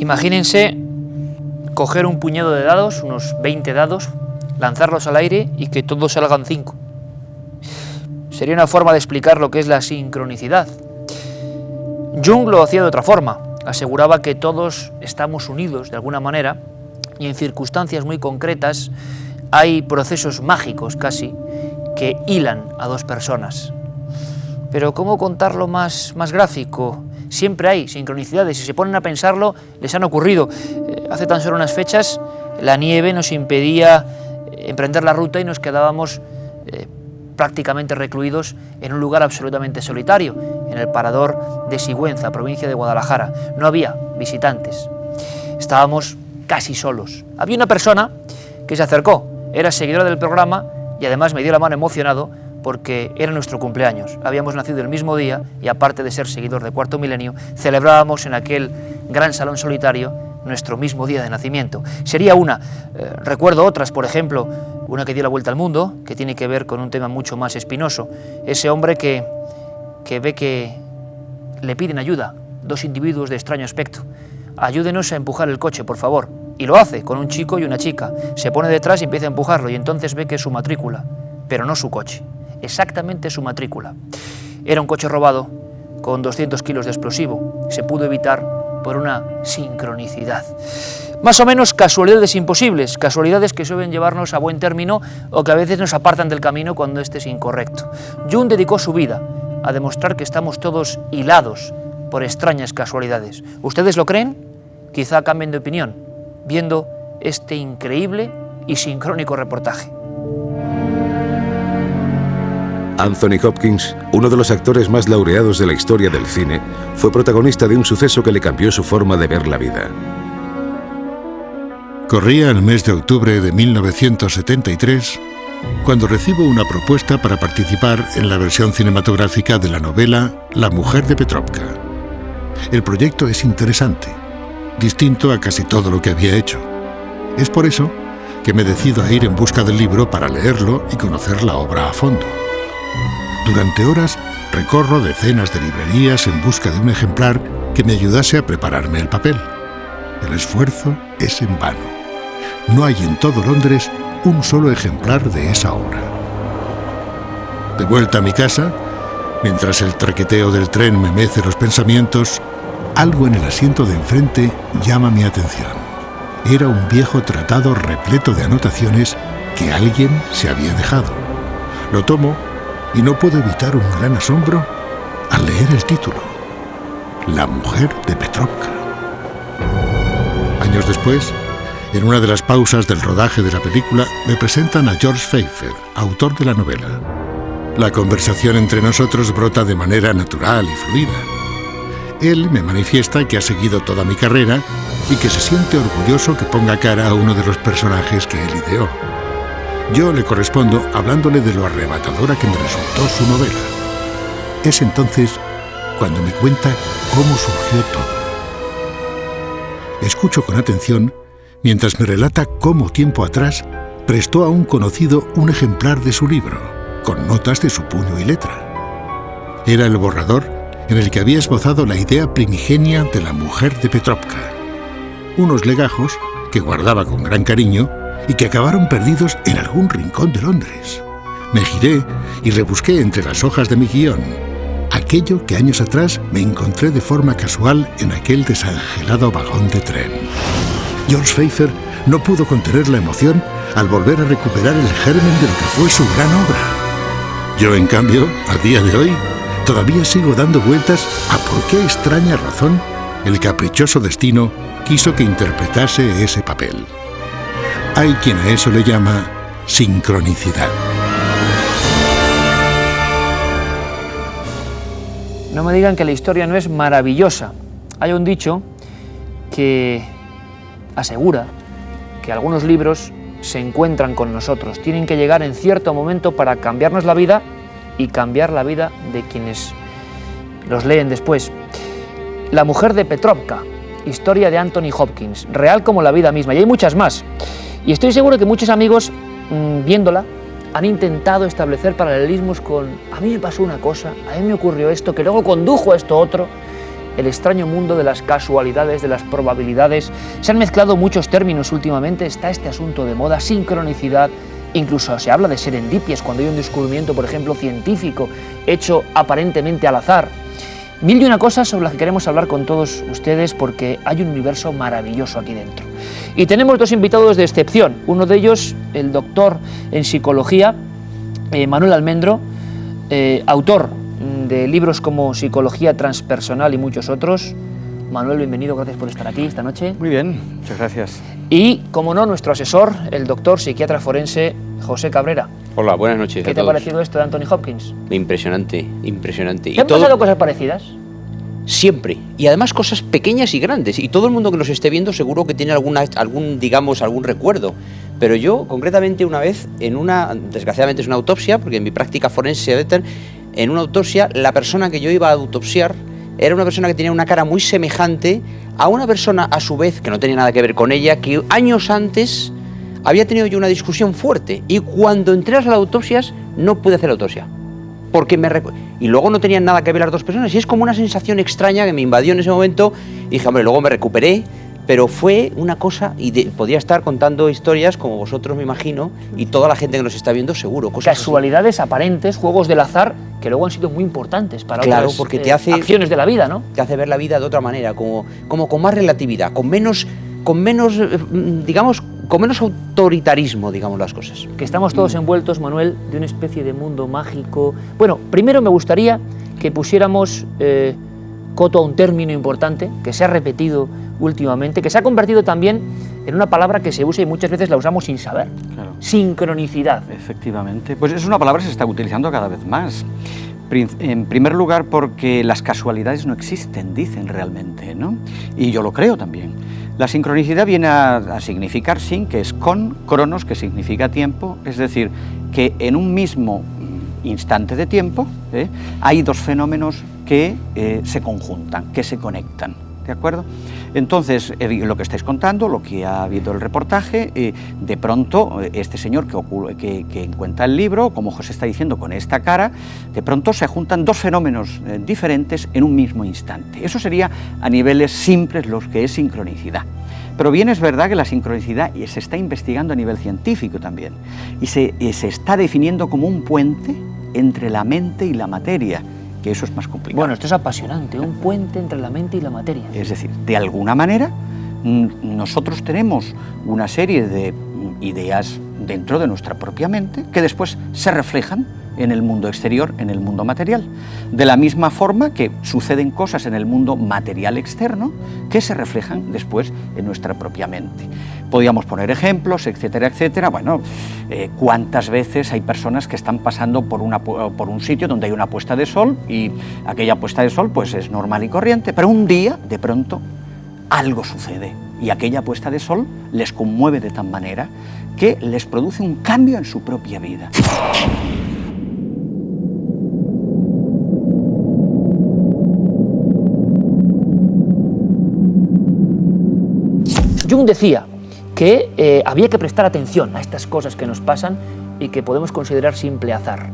Imagínense coger un puñado de dados, unos 20 dados, lanzarlos al aire y que todos salgan 5. Sería una forma de explicar lo que es la sincronicidad. Jung lo hacía de otra forma, aseguraba que todos estamos unidos de alguna manera y en circunstancias muy concretas hay procesos mágicos casi que hilan a dos personas. Pero ¿cómo contarlo más gráfico? Siempre hay sincronicidades, si se ponen a pensarlo, les han ocurrido. Hace tan solo unas fechas la nieve nos impedía emprender la ruta y nos quedábamos prácticamente recluidos en un lugar absolutamente solitario, en el parador de Sigüenza, provincia de Guadalajara. No había visitantes, estábamos casi solos. Había una persona que se acercó, era seguidora del programa y además me dio la mano emocionado porque era nuestro cumpleaños. Habíamos nacido el mismo día y aparte de ser seguidor de Cuarto Milenio, celebrábamos en aquel gran salón solitario nuestro mismo día de nacimiento. Sería una. Recuerdo otras, por ejemplo, una que dio la vuelta al mundo, que tiene que ver con un tema mucho más espinoso. Ese hombre que ve que le piden ayuda, dos individuos de extraño aspecto. Ayúdenos a empujar el coche, por favor. Y lo hace con un chico y una chica. Se pone detrás y empieza a empujarlo y entonces ve que es su matrícula, pero no su coche. Exactamente su matrícula. Era un coche robado con 200 kilos de explosivo. Se pudo evitar por una sincronicidad. Más o menos casualidades imposibles, casualidades que suelen llevarnos a buen término o que a veces nos apartan del camino cuando éste es incorrecto. Jung dedicó su vida a demostrar que estamos todos hilados por extrañas casualidades. ¿Ustedes lo creen? Quizá cambien de opinión viendo este increíble y sincrónico reportaje. Anthony Hopkins, uno de los actores más laureados de la historia del cine, fue protagonista de un suceso que le cambió su forma de ver la vida. Corría el mes de octubre de 1973 cuando recibo una propuesta para participar en la versión cinematográfica de la novela La mujer de Petrovka. El proyecto es interesante, distinto a casi todo lo que había hecho. Es por eso que me decido a ir en busca del libro para leerlo y conocer la obra a fondo. Durante horas recorro decenas de librerías en busca de un ejemplar que me ayudase a prepararme el papel. El esfuerzo es en vano. No hay en todo Londres un solo ejemplar de esa obra. De vuelta a mi casa, mientras el traqueteo del tren me mece los pensamientos, algo en el asiento de enfrente llama mi atención. Era un viejo tratado repleto de anotaciones que alguien se había dejado. Lo tomo y no puedo evitar un gran asombro al leer el título: La mujer de Petrovka. Años después, en una de las pausas del rodaje de la película, me presentan a George Pfeiffer, autor de la novela. La conversación entre nosotros brota de manera natural y fluida. Él me manifiesta que ha seguido toda mi carrera y que se siente orgulloso que ponga cara a uno de los personajes que él ideó. Yo le correspondo hablándole de lo arrebatadora que me resultó su novela. Es entonces cuando me cuenta cómo surgió todo. Escucho con atención mientras me relata cómo tiempo atrás prestó a un conocido un ejemplar de su libro, con notas de su puño y letra. Era el borrador en el que había esbozado la idea primigenia de la mujer de Petrovka. Unos legajos que guardaba con gran cariño y que acabaron perdidos en algún rincón de Londres. Me giré y rebusqué entre las hojas de mi guión aquello que años atrás me encontré de forma casual en aquel desangelado vagón de tren. George Pfeiffer no pudo contener la emoción al volver a recuperar el germen de lo que fue su gran obra. Yo, en cambio, a día de hoy, todavía sigo dando vueltas a por qué extraña razón el caprichoso destino quiso que interpretase ese papel. Hay quien a eso le llama sincronicidad. No me digan que la historia no es maravillosa. Hay un dicho que asegura que algunos libros se encuentran con nosotros, tienen que llegar en cierto momento para cambiarnos la vida y cambiar la vida de quienes los leen después. La mujer de Petrovka, historia de Anthony Hopkins, real como la vida misma, y hay muchas más. Y estoy seguro que muchos amigos, viéndola, han intentado establecer paralelismos con: a mí me pasó una cosa, a mí me ocurrió esto, que luego condujo a esto otro, el extraño mundo de las casualidades, de las probabilidades. Se han mezclado muchos términos últimamente, está este asunto de moda, sincronicidad, incluso se habla de serendipias cuando hay un descubrimiento, por ejemplo, científico, hecho aparentemente al azar. Mil y una cosas sobre las que queremos hablar con todos ustedes porque hay un universo maravilloso aquí dentro. Y tenemos dos invitados de excepción, uno de ellos, el doctor en psicología, Manuel Almendro, autor de libros como Psicología Transpersonal y muchos otros. Manuel, bienvenido, gracias por estar aquí esta noche. Muy bien, muchas gracias. Y, como no, nuestro asesor, el doctor psiquiatra forense José Cabrera. Hola, buenas noches. ¿Qué te ha parecido esto de Anthony Hopkins? Impresionante, impresionante. ¿Te han pasado cosas parecidas? Siempre. Y además cosas pequeñas y grandes. Y todo el mundo que nos esté viendo seguro que tiene algún recuerdo. Pero yo, concretamente, una vez, desgraciadamente es una autopsia, porque en mi práctica forense, en una autopsia, la persona que yo iba a autopsiar era una persona que tenía una cara muy semejante a una persona, a su vez, que no tenía nada que ver con ella, que años antes había tenido yo una discusión fuerte. Y cuando entré a las autopsias, no pude hacer la autopsia. Y luego no tenían nada que ver las dos personas. Y es como una sensación extraña que me invadió en ese momento. Y dije, hombre, luego me recuperé. Pero fue una cosa, podría estar contando historias como vosotros, me imagino, y toda la gente que nos está viendo seguro. Casualidades aparentes, juegos del azar, que luego han sido muy importantes para otras porque te hace, acciones de la vida, ¿no? Te hace ver la vida de otra manera, como con más relatividad, con menos autoritarismo, digamos las cosas. Que estamos todos envueltos, Manuel, de una especie de mundo mágico. Bueno, primero me gustaría que pusiéramos coto a un término importante que se ha repetido últimamente, que se ha convertido también en una palabra que se usa y muchas veces la usamos sin saber. Claro. Sincronicidad. Efectivamente. Pues es una palabra que se está utilizando cada vez más. En primer lugar porque las casualidades no existen, dicen realmente, ¿no? Y yo lo creo también. La sincronicidad viene a significar sin, que es con, cronos, que significa tiempo, es decir, que en un mismo instante de tiempo hay dos fenómenos que se conjuntan, que se conectan, ¿de acuerdo? Entonces, lo que estáis contando, lo que ha habido el reportaje, de pronto este señor que encuentra el libro, como José está diciendo, con esta cara, de pronto se juntan dos fenómenos diferentes en un mismo instante. Eso sería a niveles simples lo que es sincronicidad. Pero bien es verdad que la sincronicidad se está investigando a nivel científico también y se está definiendo como un puente entre la mente y la materia, que eso es más complicado. Bueno, esto es apasionante, un puente entre la mente y la materia. Es decir, de alguna manera, nosotros tenemos una serie de ideas dentro de nuestra propia mente que después se reflejan en el mundo exterior, en el mundo material. De la misma forma que suceden cosas en el mundo material externo que se reflejan después en nuestra propia mente. Podríamos poner ejemplos, etcétera, etcétera. Bueno, cuántas veces hay personas que están pasando por un sitio donde hay una puesta de sol y aquella puesta de sol pues es normal y corriente, pero un día, de pronto, algo sucede y aquella puesta de sol les conmueve de tal manera que les produce un cambio en su propia vida. Jung decía que había que prestar atención a estas cosas que nos pasan y que podemos considerar simple azar.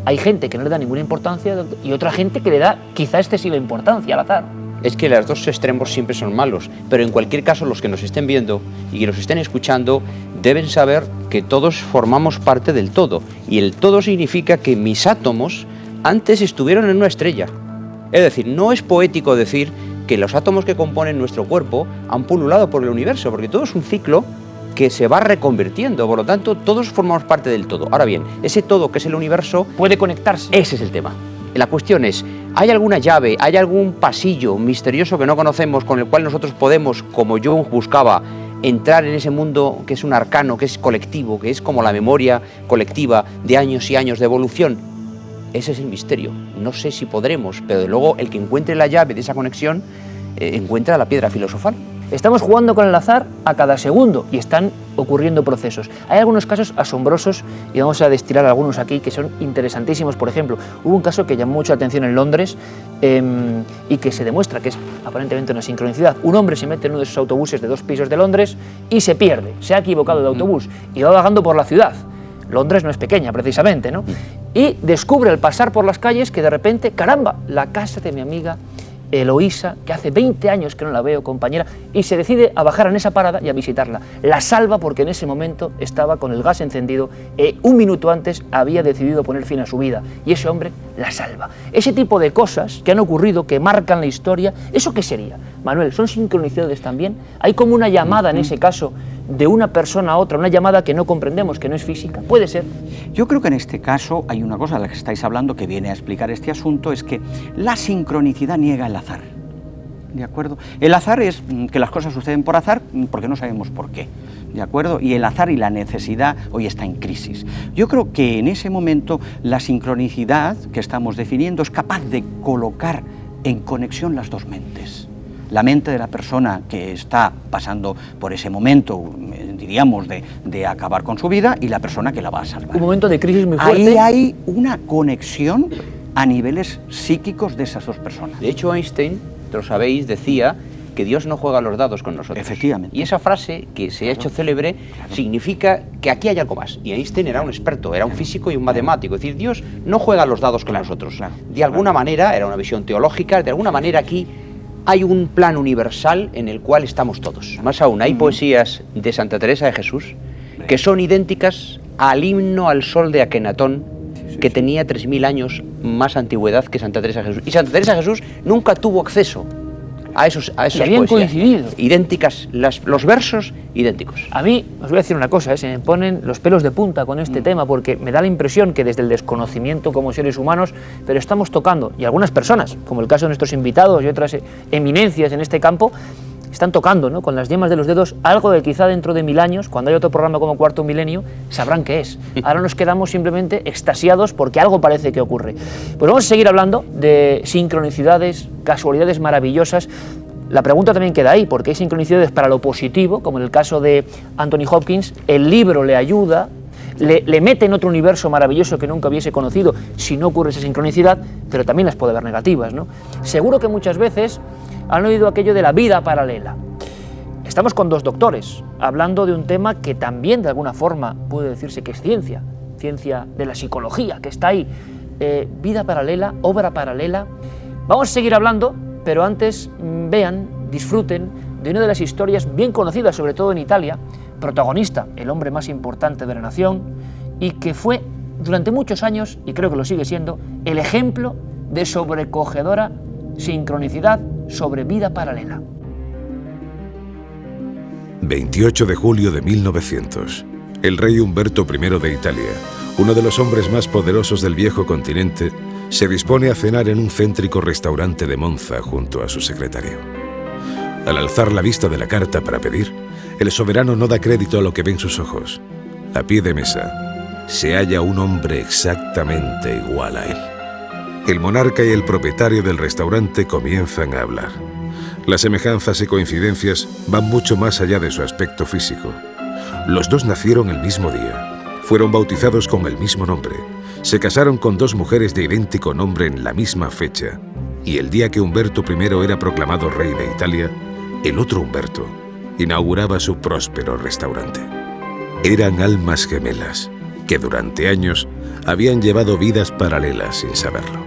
Hay gente que no le da ninguna importancia y otra gente que le da quizá excesiva importancia al azar. Es que los dos extremos siempre son malos, pero en cualquier caso los que nos estén viendo y que nos estén escuchando deben saber que todos formamos parte del todo, y el todo significa que mis átomos antes estuvieron en una estrella. Es decir, no es poético decir que los átomos que componen nuestro cuerpo han pululado por el universo, porque todo es un ciclo que se va reconvirtiendo, por lo tanto todos formamos parte del todo. Ahora bien, ese todo que es el universo puede conectarse. Ese es el tema. La cuestión es, ¿hay alguna llave, hay algún pasillo misterioso que no conocemos con el cual nosotros podemos, como Jung buscaba, entrar en ese mundo que es un arcano, que es colectivo, que es como la memoria colectiva de años y años de evolución? Ese es el misterio. No sé si podremos, pero de luego el que encuentre la llave de esa conexión encuentra la piedra filosofal. Estamos jugando con el azar a cada segundo y están ocurriendo procesos. Hay algunos casos asombrosos y vamos a destilar algunos aquí que son interesantísimos. Por ejemplo, hubo un caso que llamó mucho la atención en Londres y que se demuestra que es aparentemente una sincronicidad. Un hombre se mete en uno de esos autobuses de 2 pisos de Londres y se pierde, se ha equivocado de autobús y va vagando por la ciudad. Londres no es pequeña, precisamente, ¿no? Y descubre al pasar por las calles que de repente, caramba, la casa de mi amiga Eloísa, que hace 20 años que no la veo, compañera, y se decide a bajar en esa parada y a visitarla. La salva porque en ese momento estaba con el gas encendido, un minuto antes había decidido poner fin a su vida, y ese hombre la salva. Ese tipo de cosas que han ocurrido, que marcan la historia, ¿eso qué sería? Manuel, ¿son sincronicidades también? Hay como una llamada en ese caso de una persona a otra, una llamada que no comprendemos, que no es física. ¿Puede ser? Yo creo que en este caso hay una cosa de la que estáis hablando que viene a explicar este asunto, es que la sincronicidad niega el azar. ¿De acuerdo? El azar es que las cosas suceden por azar porque no sabemos por qué. ¿De acuerdo? Y el azar y la necesidad hoy está en crisis. Yo creo que en ese momento la sincronicidad que estamos definiendo es capaz de colocar en conexión las dos mentes. La mente de la persona que está pasando por ese momento, diríamos, de acabar con su vida, y la persona que la va a salvar. Un momento de crisis muy fuerte. Ahí hay una conexión a niveles psíquicos de esas dos personas. De hecho, Einstein, lo sabéis, decía que Dios no juega los dados con nosotros. Efectivamente. Y esa frase, que se ha hecho célebre, significa que aquí hay algo más. Y Einstein era un experto, era un físico y un matemático. Es decir, Dios no juega los dados con nosotros. De alguna manera, era una visión teológica, de alguna manera aquí hay un plan universal en el cual estamos todos. Más aún, hay poesías de Santa Teresa de Jesús que son idénticas al himno al sol de Akenatón, que tenía 3000 años más antigüedad que Santa Teresa de Jesús. Y Santa Teresa de Jesús nunca tuvo acceso a esos y habían poesías. Coincidido. Idénticas, los versos idénticos. A mí, os voy a decir una cosa, se me ponen los pelos de punta con este tema, porque me da la impresión que desde el desconocimiento como seres humanos, pero estamos tocando, y algunas personas, como el caso de nuestros invitados y otras eminencias en este campo, están tocando, ¿no?, con las yemas de los dedos algo que quizá dentro de 1000 años, cuando hay otro programa como Cuarto Milenio, sabrán qué es. Ahora nos quedamos simplemente extasiados porque algo parece que ocurre. Pues vamos a seguir hablando de sincronicidades, casualidades maravillosas. La pregunta también queda ahí, porque hay sincronicidades para lo positivo, como en el caso de Anthony Hopkins. El libro le ayuda, le mete en otro universo maravilloso que nunca hubiese conocido si no ocurre esa sincronicidad, pero también las puede haber negativas, ¿no? Seguro que muchas veces han oído aquello de la vida paralela. Estamos con dos doctores hablando de un tema que también de alguna forma puede decirse que es ciencia de la psicología, que está ahí. Vida paralela, obra paralela. Vamos a seguir hablando, pero antes vean, disfruten de una de las historias bien conocidas, sobre todo en Italia, protagonista, el hombre más importante de la nación, y que fue durante muchos años, y creo que lo sigue siendo, el ejemplo de sobrecogedora sincronicidad sobre vida paralela. 28 de julio de 1900. El rey Humberto I de Italia, uno de los hombres más poderosos del viejo continente, se dispone a cenar en un céntrico restaurante de Monza junto a su secretario. Al alzar la vista de la carta para pedir, el soberano no da crédito a lo que ven sus ojos. A pie de mesa se halla un hombre exactamente igual a él. El monarca y el propietario del restaurante comienzan a hablar. Las semejanzas y coincidencias van mucho más allá de su aspecto físico. Los dos nacieron el mismo día, fueron bautizados con el mismo nombre, se casaron con dos mujeres de idéntico nombre en la misma fecha, y el día que Humberto I era proclamado rey de Italia, el otro Humberto inauguraba su próspero restaurante. Eran almas gemelas que durante años habían llevado vidas paralelas sin saberlo.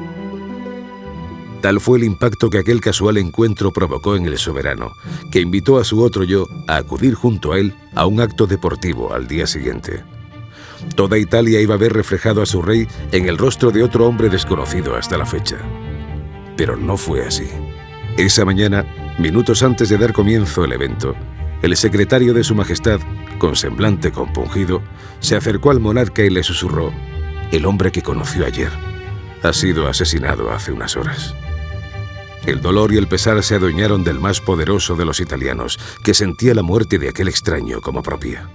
Tal fue el impacto que aquel casual encuentro provocó en el soberano, que invitó a su otro yo a acudir junto a él a un acto deportivo al día siguiente. Toda Italia iba a ver reflejado a su rey en el rostro de otro hombre desconocido hasta la fecha. Pero no fue así. Esa mañana, minutos antes de dar comienzo el evento, el secretario de su majestad, con semblante compungido, se acercó al monarca y le susurró: «El hombre que conoció ayer ha sido asesinado hace unas horas». El dolor y el pesar se adueñaron del más poderoso de los italianos, que sentía la muerte de aquel extraño como propia.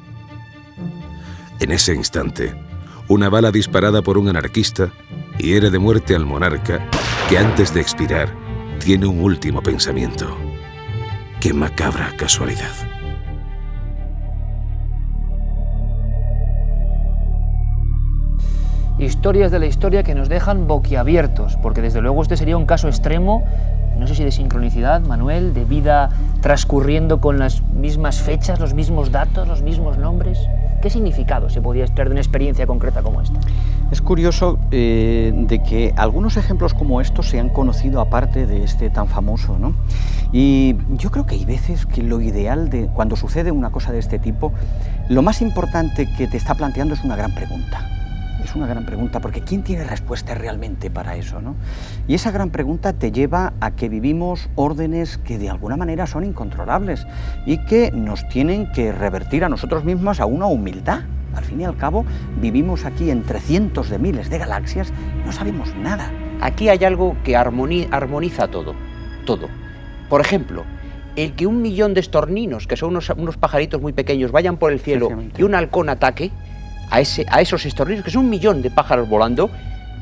En ese instante, una bala disparada por un anarquista hiere de muerte al monarca, que antes de expirar tiene un último pensamiento. ¡Qué macabra casualidad! Historias de la historia que nos dejan boquiabiertos, porque desde luego este sería un caso extremo, no sé si de sincronicidad, Manuel, de vida transcurriendo con las mismas fechas, los mismos datos, los mismos nombres. ¿Qué significado se podría extraer de una experiencia concreta como esta? Es curioso de que algunos ejemplos como estos se han conocido aparte de este tan famoso, ¿no? Y yo creo que hay veces que lo ideal de cuando sucede una cosa de este tipo, lo más importante que te está planteando es una gran pregunta. Es una gran pregunta, porque ¿quién tiene respuesta realmente para eso, no? Y esa gran pregunta te lleva a que vivimos órdenes que de alguna manera son incontrolables y que nos tienen que revertir a nosotros mismos a una humildad. Al fin y al cabo, vivimos aquí entre cientos de miles de galaxias, no sabemos nada. Aquí hay algo que armoniza todo, todo. Por ejemplo, el que 1.000.000 de estorninos, que son unos pajaritos muy pequeños, vayan por el cielo y un halcón ataque a esos estorninos, que son 1.000.000 de pájaros volando,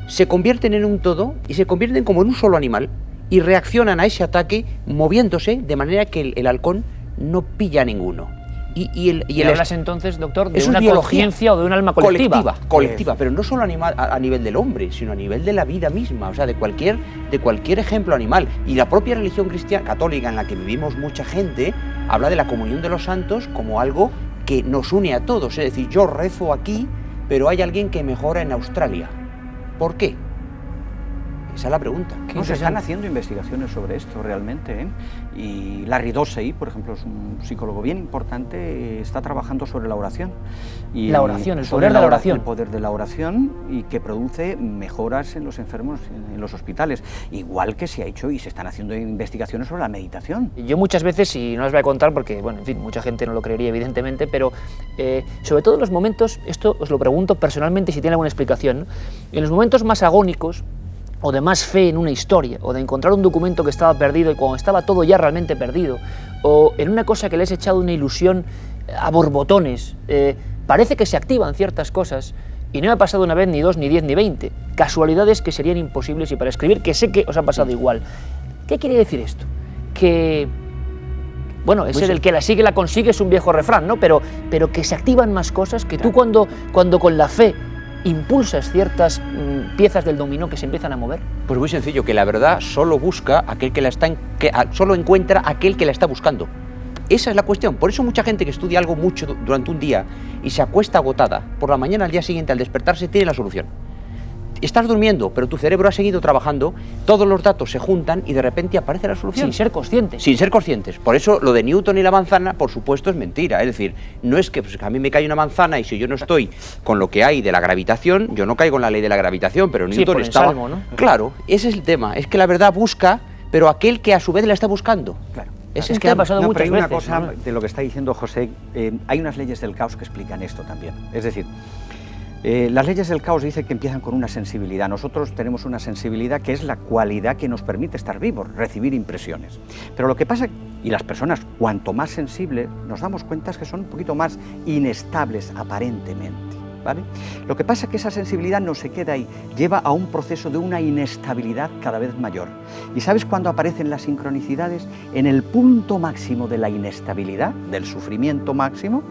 se convierten en un todo y se convierten como en un solo animal y reaccionan a ese ataque moviéndose de manera que el halcón no pilla a ninguno. Y hablas entonces, doctor, de una conciencia o de un alma colectiva. Colectiva, pero no solo a nivel del hombre, sino a nivel de la vida misma, o sea, de cualquier ejemplo animal. Y la propia religión cristiana católica, en la que vivimos mucha gente, habla de la comunión de los santos como algo que nos une a todos. Es decir, yo rezo aquí, pero hay alguien que mejora en Australia. ¿Por qué? Esa es la pregunta. No, se están haciendo investigaciones sobre esto realmente, ¿eh? Y Larry Dossey, por ejemplo, es un psicólogo bien importante, está trabajando sobre la oración. Y la oración, el poder de la oración. El poder de la oración, y que produce mejoras en los enfermos en los hospitales. Igual que se ha hecho y se están haciendo investigaciones sobre la meditación. Yo muchas veces, y no os voy a contar porque, bueno, en fin, mucha gente no lo creería evidentemente, pero sobre todo en los momentos, esto os lo pregunto personalmente si tiene alguna explicación, ¿no? En los momentos más agónicos, o de más fe en una historia, o de encontrar un documento que estaba perdido y cuando estaba todo ya realmente perdido, o en una cosa que les he echado una ilusión a borbotones, parece que se activan ciertas cosas, y no me ha pasado una vez, ni 2, ni 10, ni 20, casualidades que serían imposibles y para escribir, que sé que os ha pasado igual. ¿Qué quiere decir esto? Que, bueno, ese del que la sigue la consigue es un viejo refrán, ¿no? Pero que se activan más cosas, que tú cuando con la fe impulsas ciertas piezas del dominó que se empiezan a mover. Pues muy sencillo, que la verdad solo busca aquel solo encuentra aquel que la está buscando. Esa es la cuestión. Por eso mucha gente que estudia algo mucho durante un día y se acuesta agotada, por la mañana al día siguiente al despertarse tiene la solución. Estás durmiendo, pero tu cerebro ha seguido trabajando, todos los datos se juntan y de repente aparece la solución. Sin ser conscientes. Sin ser conscientes. Por eso lo de Newton y la manzana, por supuesto, es mentira. Es decir, no es que a mí me cae una manzana y si yo no estoy con lo que hay de la gravitación, yo no caigo en la ley de la gravitación, pero Newton por estaba... Salmo, ¿no? Claro, ese es el tema. Es que la verdad busca, pero aquel que a su vez la está buscando. Claro. Es que ha pasado muchas pero hay veces. Una cosa de lo que está diciendo José, hay unas leyes del caos que explican esto también. Es decir, las leyes del caos dicen que empiezan con una sensibilidad. Nosotros tenemos una sensibilidad que es la cualidad que nos permite estar vivos, recibir impresiones. Pero lo que pasa, y las personas cuanto más sensibles, nos damos cuenta es que son un poquito más inestables aparentemente, ¿vale? Lo que pasa es que esa sensibilidad no se queda ahí, lleva a un proceso de una inestabilidad cada vez mayor. ¿Y sabes cuándo aparecen las sincronicidades? En el punto máximo de la inestabilidad, del sufrimiento máximo,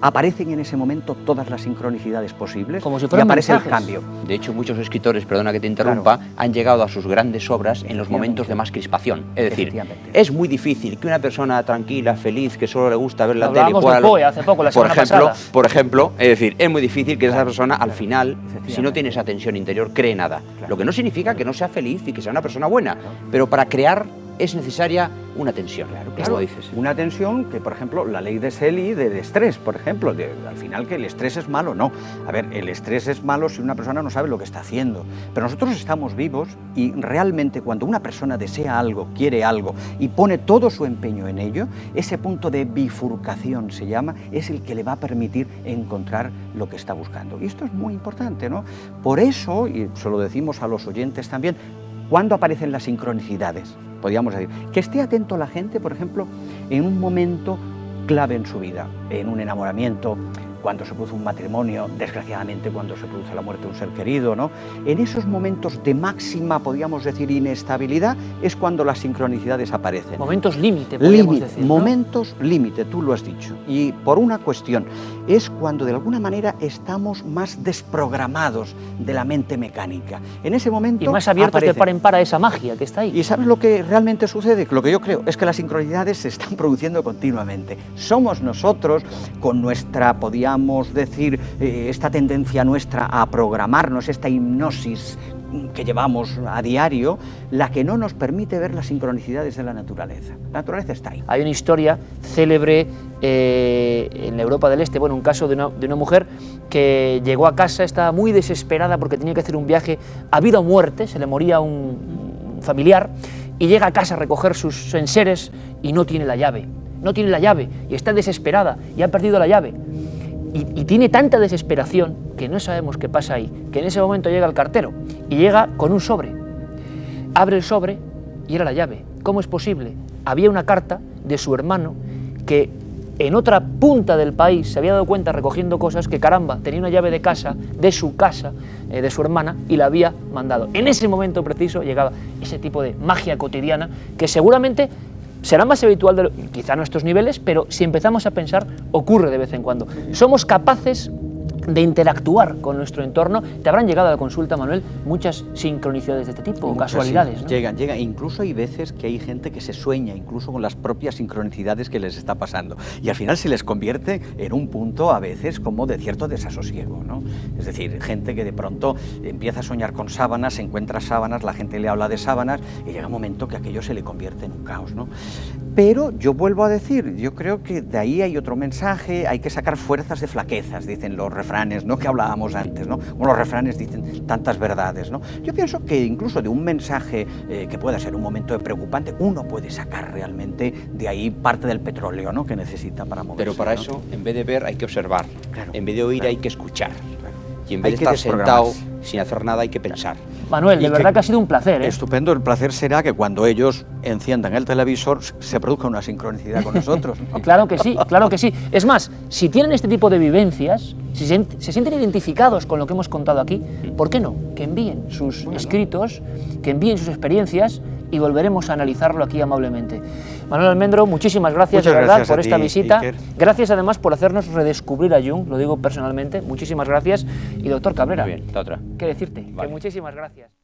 aparecen en ese momento todas las sincronicidades posibles. Como si fueran y aparece mensajes. el cambio. De hecho, muchos escritores, perdona que te interrumpa, han llegado a sus grandes obras en los momentos de más crispación. Es decir, es muy difícil que una persona tranquila, feliz, que solo le gusta ver la tele... Hablábamos de Poe hace poco, la semana pasada. Por ejemplo, es decir, es muy difícil que esa persona al final, si no tiene esa tensión interior, cree nada. Lo que no significa que no sea feliz y que sea una persona buena, pero para crear es necesaria una tensión, como dices. Una tensión que, por ejemplo, la ley de Selye de estrés, por ejemplo, al final que el estrés es malo, no. A ver, el estrés es malo si una persona no sabe lo que está haciendo, pero nosotros estamos vivos y realmente cuando una persona desea algo, quiere algo y pone todo su empeño en ello, ese punto de bifurcación se llama, es el que le va a permitir encontrar lo que está buscando. Y esto es muy importante, ¿no? Por eso, y se lo decimos a los oyentes también, ¿cuándo aparecen las sincronicidades? Podríamos decir, que esté atento la gente, por ejemplo, en un momento clave en su vida, en un enamoramiento, cuando se produce un matrimonio, desgraciadamente cuando se produce la muerte de un ser querido, ¿no? En esos momentos de máxima, podríamos decir, inestabilidad, es cuando las sincronicidades aparecen. Momentos límite, podríamos decir, ¿no? Momentos límite, tú lo has dicho. Y por una cuestión, es cuando de alguna manera estamos más desprogramados de la mente mecánica. En ese momento y más abiertos de par en par a esa magia que está ahí. ¿Y sabes lo que realmente sucede? Lo que yo creo es que las sincronicidades se están produciendo continuamente. Somos nosotros, con nuestra, podríamos podríamos decir, esta tendencia nuestra a programarnos, esta hipnosis que llevamos a diario, la que no nos permite ver las sincronicidades de la naturaleza. La naturaleza está ahí. Hay una historia célebre en la Europa del Este, bueno, un caso de una mujer que llegó a casa, estaba muy desesperada porque tenía que hacer un viaje a vida o muerte, se le moría un familiar, y llega a casa a recoger sus enseres y no tiene la llave. No tiene la llave y está desesperada y ha perdido la llave. Y tiene tanta desesperación que no sabemos qué pasa ahí, que en ese momento llega el cartero y llega con un sobre. Abre el sobre y era la llave. ¿Cómo es posible? Había una carta de su hermano que en otra punta del país se había dado cuenta recogiendo cosas que, caramba, tenía una llave de casa, de su hermana, y la había mandado. En ese momento preciso llegaba ese tipo de magia cotidiana que seguramente será más habitual, quizá a nuestros niveles, pero si empezamos a pensar, ocurre de vez en cuando. Somos capaces de interactuar con nuestro entorno. Te habrán llegado a la consulta, Manuel, muchas sincronicidades de este tipo, casualidades, ¿no? Llegan. Incluso hay veces que hay gente que se sueña incluso con las propias sincronicidades que les está pasando. Y al final se les convierte en un punto a veces como de cierto desasosiego, ¿no? Es decir, gente que de pronto empieza a soñar con sábanas, encuentra sábanas, la gente le habla de sábanas y llega un momento que aquello se le convierte en un caos, ¿no? Pero yo vuelvo a decir, yo creo que de ahí hay otro mensaje, hay que sacar fuerzas de flaquezas, dicen los refranes, ¿no?, que hablábamos antes, ¿no? Como los refranes dicen tantas verdades, ¿no? Yo pienso que incluso de un mensaje que pueda ser un momento preocupante, uno puede sacar realmente de ahí parte del petróleo, ¿no?, que necesita para moverse. Pero para, ¿no?, eso, en vez de ver, hay que observar. Claro, en vez de oír, hay que escuchar. Y en vez de estar sentado sin hacer nada, hay que pensar. Manuel, de verdad que ha sido un placer, ¿eh? Estupendo. El placer será que cuando ellos enciendan el televisor se produzca una sincronicidad con nosotros. Claro que sí, claro que sí. Es más, si tienen este tipo de vivencias, si se sienten identificados con lo que hemos contado aquí, ¿por qué no? Que envíen sus escritos, que envíen sus experiencias y volveremos a analizarlo aquí amablemente. Manuel Almendro, muchísimas gracias, de verdad, por esta visita. Iker. Gracias además por hacernos redescubrir a Jung, lo digo personalmente. Muchísimas gracias. Y doctor Cabrera, muy bien, otra. ¿qué decirte? Vale. Que muchísimas gracias.